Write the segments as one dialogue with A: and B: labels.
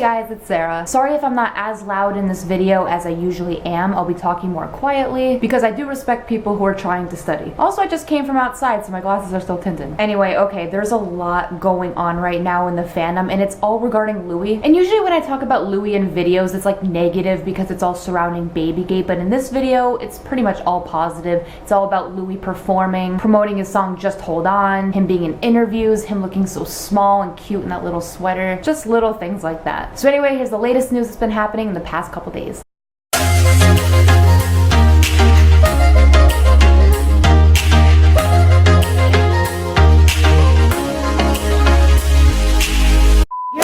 A: guys, it's Sarah. Sorry if I'm not as loud in this video as I usually am. I'll be talking more quietly because I do respect people who are trying to study. Also, I just came from outside, so my glasses are still tinted. Anyway, okay, there's a lot going on right now in the fandom, and it's all regarding Louis. And usually when I talk about Louis in videos, it's like negative because it's all surrounding Babygate, but in this video, it's pretty much all positive. It's all about Louis performing, promoting his song Just Hold On, him being in interviews, him looking so small and cute in that little sweater, just little things like that. So anyway, here's the latest news that's been happening in the past couple days.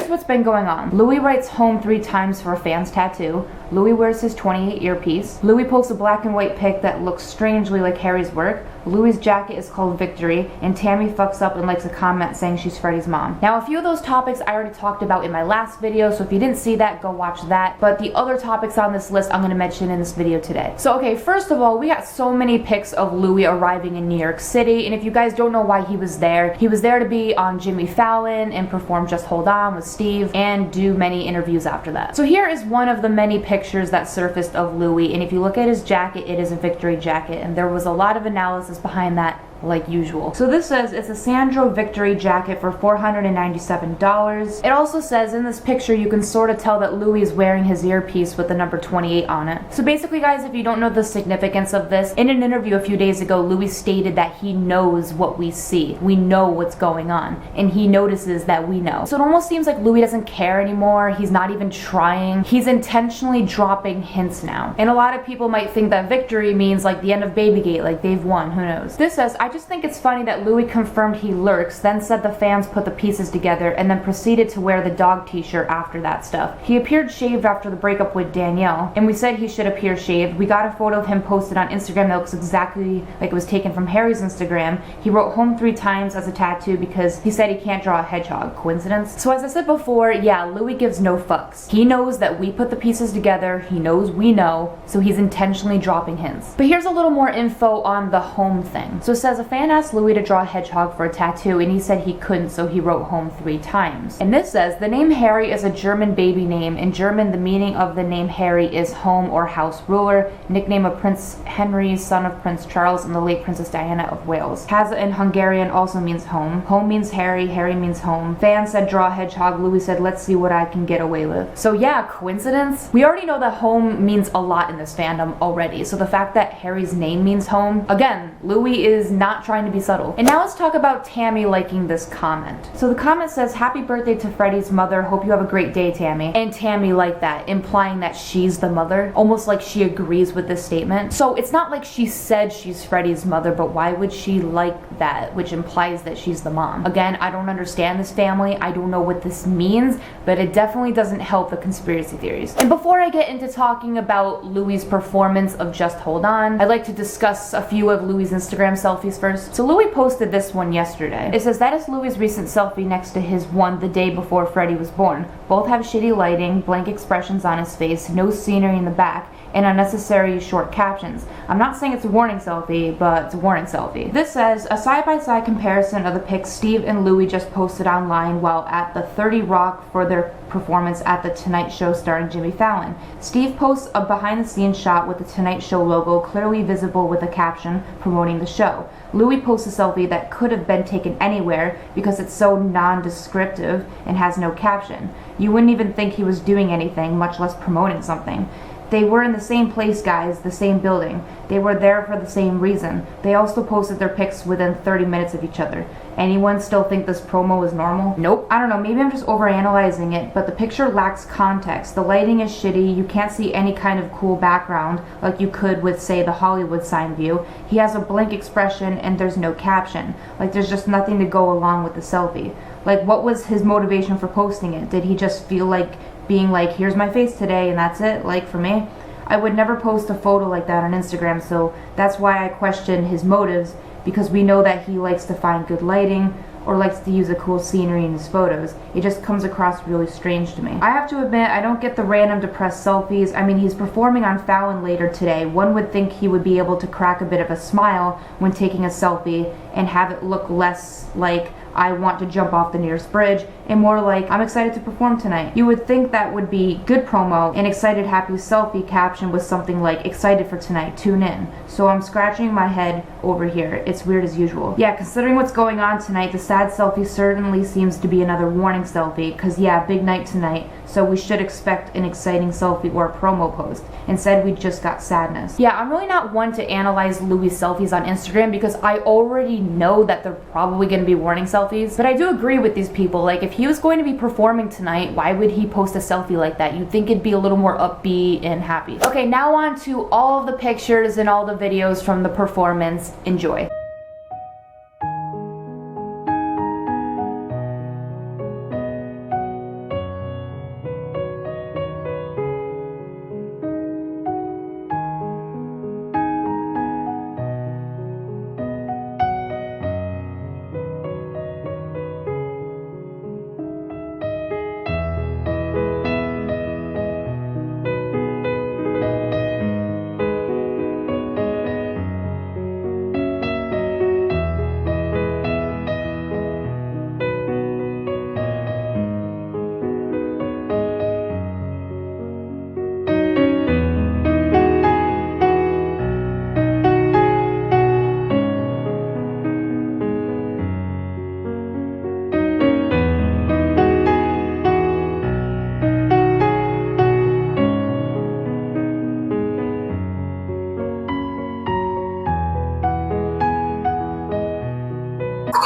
A: What's been going on. Louis writes home 3 times for a fan's tattoo. Louis wears his 28 earpiece. Louis posts a black and white pic that looks strangely like Harry's work. Louis' jacket is called Victory, and Tammy fucks up and likes a comment saying she's Freddie's mom. Now, a few of those topics I already talked about in my last video, so if you didn't see that, go watch that. But the other topics on this list I'm going to mention in this video today. So okay, first of all, we got so many pics of Louis arriving in New York City, and if you guys don't know why he was there to be on Jimmy Fallon and perform Just Hold On with Steve and do many interviews after that. So here is one of the many pictures that surfaced of Louis, and if you look at his jacket, it is a Victory jacket, and there was a lot of analysis behind that, like usual. So this says it's a Sandro Victory jacket for $497. It also says in this picture you can sort of tell that Louis is wearing his earpiece with the number 28 on it. So basically, guys, if you don't know the significance of this, in an interview a few days ago, Louis stated that he knows what we see. We know what's going on, and he notices that we know. So it almost seems like Louis doesn't care anymore. He's not even trying. He's intentionally dropping hints now. And a lot of people might think that victory means like the end of Babygate, like they've won, who knows. This says, I just think it's funny that Louis confirmed he lurks, then said the fans put the pieces together, and then proceeded to wear the dog t-shirt after that stuff. He appeared shaved after the breakup with Danielle, and we said he should appear shaved. We got a photo of him posted on Instagram that looks exactly like it was taken from Harry's Instagram. He wrote home 3 times as a tattoo because he said he can't draw a hedgehog. Coincidence? So as I said before, yeah, Louis gives no fucks. He knows that we put the pieces together, he knows we know, so he's intentionally dropping hints. But here's a little more info on the home thing. So it says a fan asked Louis to draw a hedgehog for a tattoo, and he said he couldn't, so he wrote home 3 times. And this says the name Harry is a German baby name. In German, the meaning of the name Harry is home or house ruler, nickname of Prince Henry, son of Prince Charles and the late Princess Diana of Wales. Haza in Hungarian also means home. Home means Harry, Harry means home. Fan said draw a hedgehog, Louis said let's see what I can get away with. So yeah, coincidence? We already know that home means a lot in this fandom already, so the fact that Harry's name means home, again, Louis is not trying to be subtle. And now let's talk about Tammy liking this comment. So the comment says, happy birthday to Freddie's mother, hope you have a great day, Tammy. And Tammy liked that, implying that she's the mother, almost like she agrees with this statement. So it's not like she said she's Freddie's mother, but why would she like that, which implies that she's the mom? Again, I don't understand this family, I don't know what this means, but it definitely doesn't help the conspiracy theories. And before I get into talking about Louis' performance of Just Hold On, I'd like to discuss a few of Louis' Instagram selfies first. So Louis posted this one yesterday. It says, that is Louis' recent selfie next to his one the day before Freddie was born. Both have shitty lighting, blank expressions on his face, no scenery in the back, and unnecessary short captions. I'm not saying it's a warning selfie, but it's a warning selfie. This says, a side-by-side comparison of the pics Steve and Louis just posted online while at the 30 Rock for their performance at the Tonight Show starring Jimmy Fallon. Steve posts a behind-the-scenes shot with the Tonight Show logo clearly visible with a caption promoting the show. Louis posts a selfie that could have been taken anywhere because it's so non-descriptive and has no caption. You wouldn't even think he was doing anything, much less promoting something. They were in the same place, guys, the same building. They were there for the same reason. They also posted their pics within 30 minutes of each other. Anyone still think this promo is normal? Nope. I don't know, maybe I'm just overanalyzing it, but the picture lacks context. The lighting is shitty, you can't see any kind of cool background like you could with, say, the Hollywood sign view. He has a blank expression and there's no caption. Like, there's just nothing to go along with the selfie. Like, what was his motivation for posting it? Did he just feel like being like, here's my face today and that's it? Like, for me, I would never post a photo like that on Instagram, so that's why I question his motives, because we know that he likes to find good lighting or likes to use a cool scenery in his photos. It just comes across really strange to me. I have to admit, I don't get the random depressed selfies. I mean, he's performing on Fallon later today. One would think he would be able to crack a bit of a smile when taking a selfie and have it look less like I want to jump off the nearest bridge, and more like I'm excited to perform tonight. You would think that would be good promo. An excited happy selfie caption with something like excited for tonight, tune in. So I'm scratching my head over here. It's weird as usual. Yeah, considering what's going on tonight, the sad selfie certainly seems to be another warning selfie, cause yeah, big night tonight, so we should expect an exciting selfie or a promo post. Instead, we just got sadness. Yeah, I'm really not one to analyze Louis' selfies on Instagram because I already know that they're probably gonna be warning selfies, but I do agree with these people. Like, if he was going to be performing tonight, why would he post a selfie like that? You'd think it'd be a little more upbeat and happy. Okay, now on to all of the pictures and all the videos from the performance. Enjoy.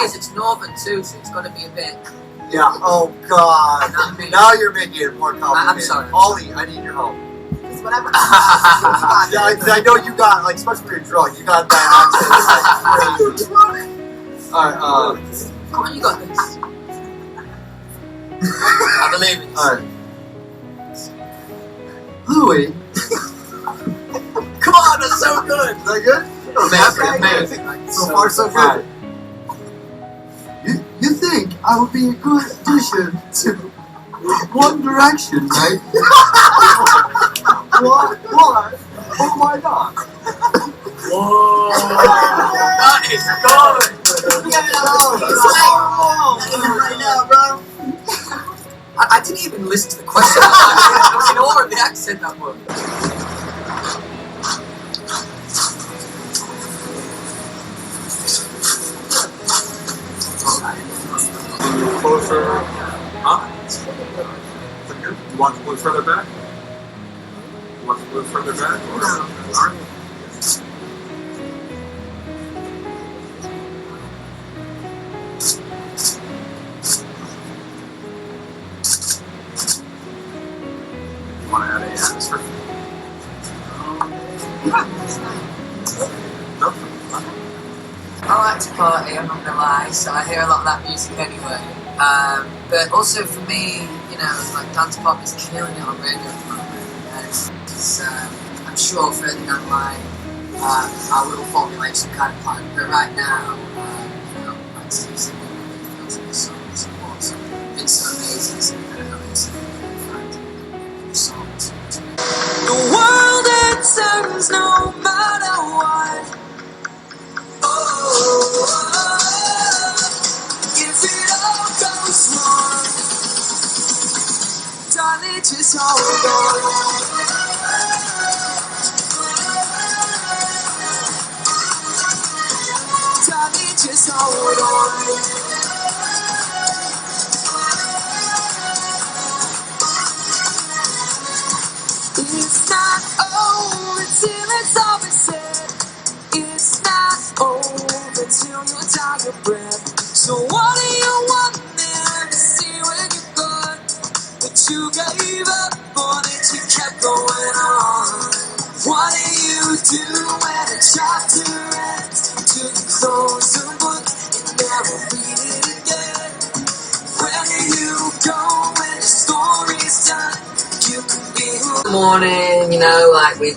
B: It's northern too, so it's got to be a bit.
C: Yeah. Oh God. Now you're making it more complicated.
B: I'm sorry.
C: Ollie, I need your help.
B: It's whatever.
C: Yeah, I know you got, like, especially when you're drunk, you got that accent. Alright,
B: Come on, you got this. I believe in you.
C: Alright. Louis.
B: Come on, that's so good.
C: Is that good?
B: Amazing.
C: So far, so good. You think I would be a good addition to One Direction, right? Why? Oh my God!
B: Whoa! That is good!
C: Right now, bro.
B: I didn't even listen to the question. I was in awe of the accent that was.
D: Closer up. You want to move further back? You want to move further back? Or?
B: No.
D: Alright. You want to add a answer? No?
B: I like to party, I'm not gonna lie, so I hear a lot of that music anyway. But also for me, you know, like dance pop is killing it on radio at the moment. And it's, I'm sure further down the line, I will formulate some kind of plan. But right now, you know, like Steve said, those are the songs and what's been so amazing, so I know it's the songs.
E: The world it turns no matter what. If it all goes wrong, darling, just hold on. Darling, just hold on. It's not over till it's all been said. It's not over till you die your breath. So what do you want there to see when you're gone? But you gave up on it, you kept going on. What do you do when a chapter ends? Do you close the book and never read it again? Where do you go when the story's done? You can be who.
B: Morning, you know, like we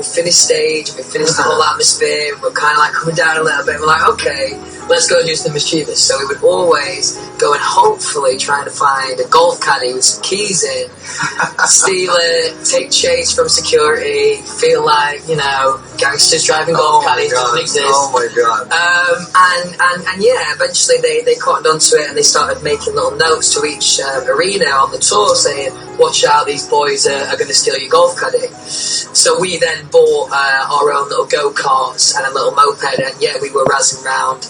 B: finished stage, we finished the whole atmosphere, we're kind of like coming down a little bit, we're like, okay, let's go do something mischievous. So we would always go and hopefully try to find a golf caddy with some keys in, steal it, take chase from security, feel like, you know, gangsters driving golf caddies doesn't exist.
C: Oh my god.
B: And yeah, eventually they cottoned onto it and they started making little notes to each arena on the tour saying, watch out, these boys are going to steal your golf caddy. So we then bought our own little go-karts and a little moped, and yeah, we were razzing around.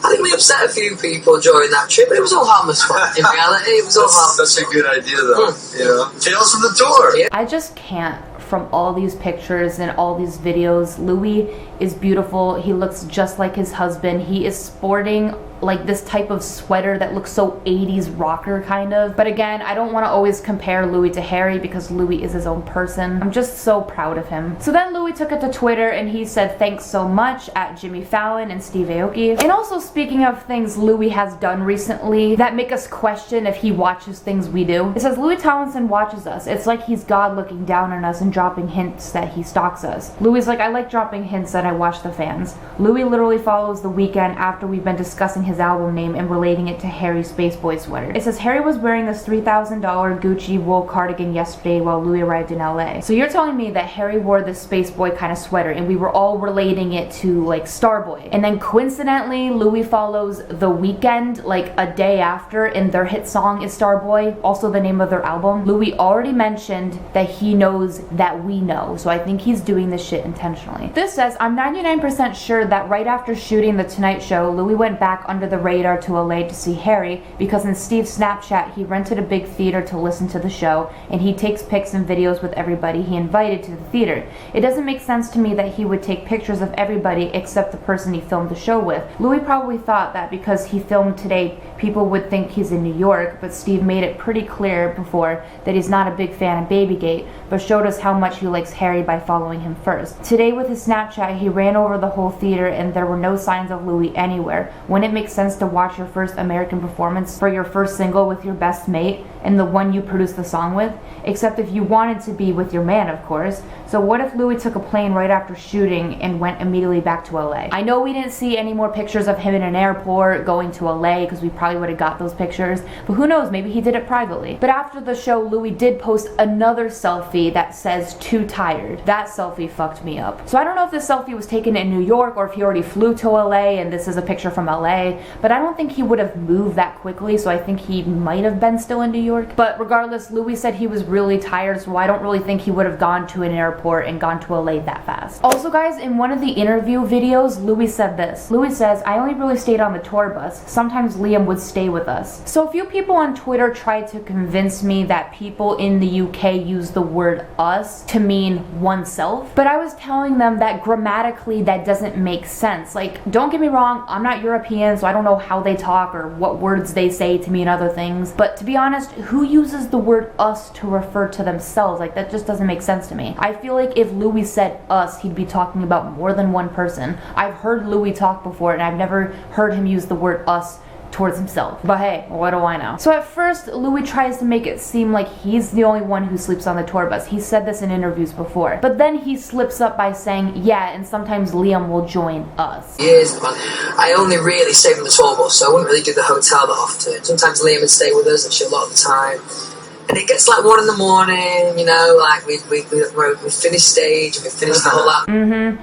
B: I think we upset a few people during that trip, but it was all harmless fun. In reality, it was all harmless.
C: Such a good idea, though. You know, tales from the tour.
B: Yeah.
A: I just can't. From all these pictures and all these videos, Louis is beautiful. He looks just like his husband. He is sporting like this type of sweater that looks so 80s rocker kind of. But again, I don't want to always compare Louis to Harry because Louis is his own person. I'm just so proud of him. So then Louis took it to Twitter and he said thanks so much at Jimmy Fallon and Steve Aoki. And also, speaking of things Louis has done recently that make us question if he watches things we do, it says Louis Tomlinson watches us. It's like he's God looking down on us and dropping hints that he stalks us. Louis is like, I like dropping hints that I watch the fans. Louis literally follows The Weeknd after we've been discussing his album name and relating it to Harry's Space Boy sweater. It says Harry was wearing this $3,000 Gucci wool cardigan yesterday while Louis arrived in LA. So you're telling me that Harry wore this Space Boy kind of sweater and we were all relating it to like Starboy. And then coincidentally, Louis follows The Weeknd like a day after and their hit song is Starboy, also the name of their album. Louis already mentioned that he knows that we know. So I think he's doing this shit intentionally. This says, I'm 99% sure that right after shooting The Tonight Show, Louis went back under the radar to LA to see Harry because in Steve's Snapchat he rented a big theater to listen to the show and he takes pics and videos with everybody he invited to the theater. It doesn't make sense to me that he would take pictures of everybody except the person he filmed the show with. Louis probably thought that because he filmed today people would think he's in New York, but Steve made it pretty clear before that he's not a big fan of Babygate, but showed us how much he likes Harry by following him first. Today with his Snapchat he ran over the whole theater and there were no signs of Louis anywhere. Wouldn't it make sense to watch your first American performance for your first single with your best mate and the one you produced the song with? Except if you wanted to be with your man, of course. So what if Louis took a plane right after shooting and went immediately back to LA? I know we didn't see any more pictures of him in an airport going to LA because we probably would have got those pictures, but who knows, maybe he did it privately. But after the show, Louis did post another selfie that says too tired. That selfie fucked me up. So I don't know if this selfie was taken in New York or if he already flew to LA and this is a picture from LA, but I don't think he would have moved that quickly, so I think he might have been still in New York. But regardless, Louis said he was really tired, so I don't really think he would have gone to an airport and gone to LA that fast. Also guys, in one of the interview videos, Louis said this. Louis says, I only really stayed on the tour bus. Sometimes Liam would stay with us. So a few people on Twitter tried to convince me that people in the UK use the word us to mean oneself, but I was telling them that grammatically that doesn't make sense. Like, don't get me wrong, I'm not European, so I don't know how they talk or what words they say to mean other things, but to be honest, who uses the word us to refer to themselves? Like, that just doesn't make sense to me. I feel like if Louis said us, he'd be talking about more than one person. I've heard Louis talk before and I've never heard him use the word us towards himself. But hey, what do I know? So at first, Louis tries to make it seem like he's the only one who sleeps on the tour bus. He said this in interviews before. But then he slips up by saying, yeah, and sometimes Liam will join us.
B: Years, man. I only really stayed on the tour bus, so I wouldn't really do the hotel that often. Sometimes Liam would stay with us, actually a lot of the time. And it gets like 1 in the morning, you know, like we finished stage and we finished the whole lot.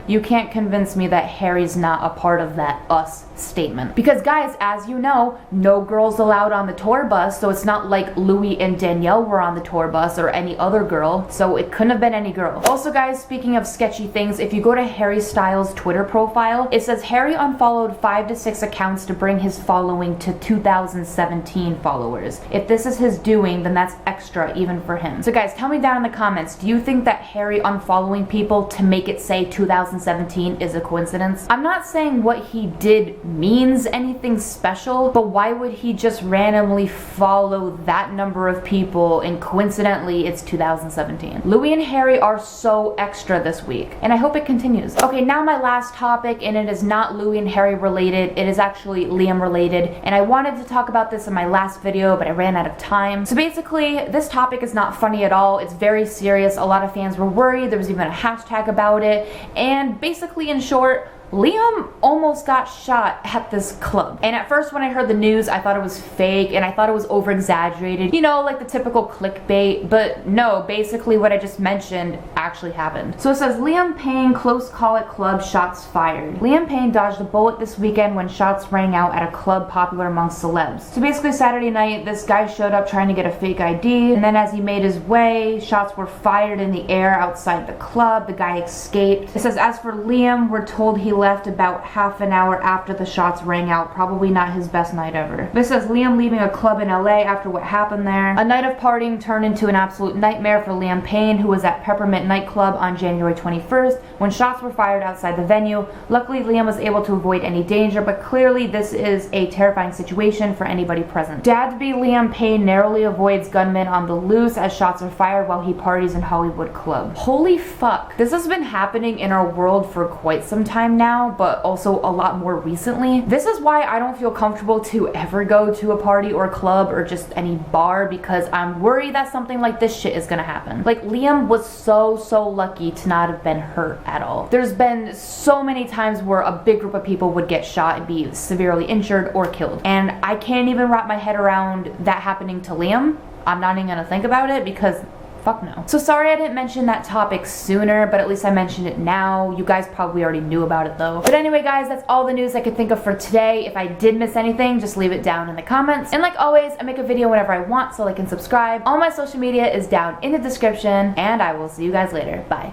A: You can't convince me that Harry's not a part of that us statement. Because guys, as you know, no girls allowed on the tour bus, so it's not like Louis and Danielle were on the tour bus or any other girl, so it couldn't have been any girl. Also guys, speaking of sketchy things, if you go to Harry Styles' Twitter profile, it says Harry unfollowed 5 to 6 accounts to bring his following to 2017 followers. If this is his doing, then that's extra even for him. So guys, tell me down in the comments, do you think that Harry unfollowing people to make it say 2017 is a coincidence? I'm not saying what he did means anything special, but why would he just randomly follow that number of people and coincidentally it's 2017? Louis and Harry are so extra this week, and I hope it continues. Okay, now my last topic, and it is not Louis and Harry related, it is actually Liam related, and I wanted to talk about this in my last video, but I ran out of time. So basically, this topic is not funny at all, it's very serious. A lot of fans were worried, there was even a hashtag about it, and basically in short, Liam almost got shot at this club. And at first when I heard the news, I thought it was fake and I thought it was over exaggerated. You know, like the typical clickbait, but no, basically what I just mentioned actually happened. So it says Liam Payne close call at club, shots fired. Liam Payne dodged a bullet this weekend when shots rang out at a club popular amongst celebs. So basically Saturday night, this guy showed up trying to get a fake ID, and then as he made his way, shots were fired in the air outside the club. The guy escaped. It says as for Liam, we're told he left about half an hour after the shots rang out. Probably not his best night ever. This says Liam leaving a club in LA after what happened there. A night of partying turned into an absolute nightmare for Liam Payne, who was at Peppermint nightclub on January 21st when shots were fired outside the venue. Luckily, Liam was able to avoid any danger, but clearly this is a terrifying situation for anybody present. Dad-to-be Liam Payne narrowly avoids gunmen on the loose as shots are fired while he parties in Hollywood club. Holy fuck. This has been happening in our world for quite some time now, but also a lot more recently. This is why I don't feel comfortable to ever go to a party or club or just any bar, because I'm worried that something like this shit is gonna happen. Like, Liam was so lucky to not have been hurt at all. There's been so many times where a big group of people would get shot and be severely injured or killed, and I can't even wrap my head around that happening to Liam. I'm not even gonna think about it because fuck no. So sorry I didn't mention that topic sooner, but at least I mentioned it now. You guys probably already knew about it though. But anyway guys, that's all the news I could think of for today. If I did miss anything, just leave it down in the comments. And like always, I make a video whenever I want, so like and subscribe. All my social media is down in the description, and I will see you guys later. Bye.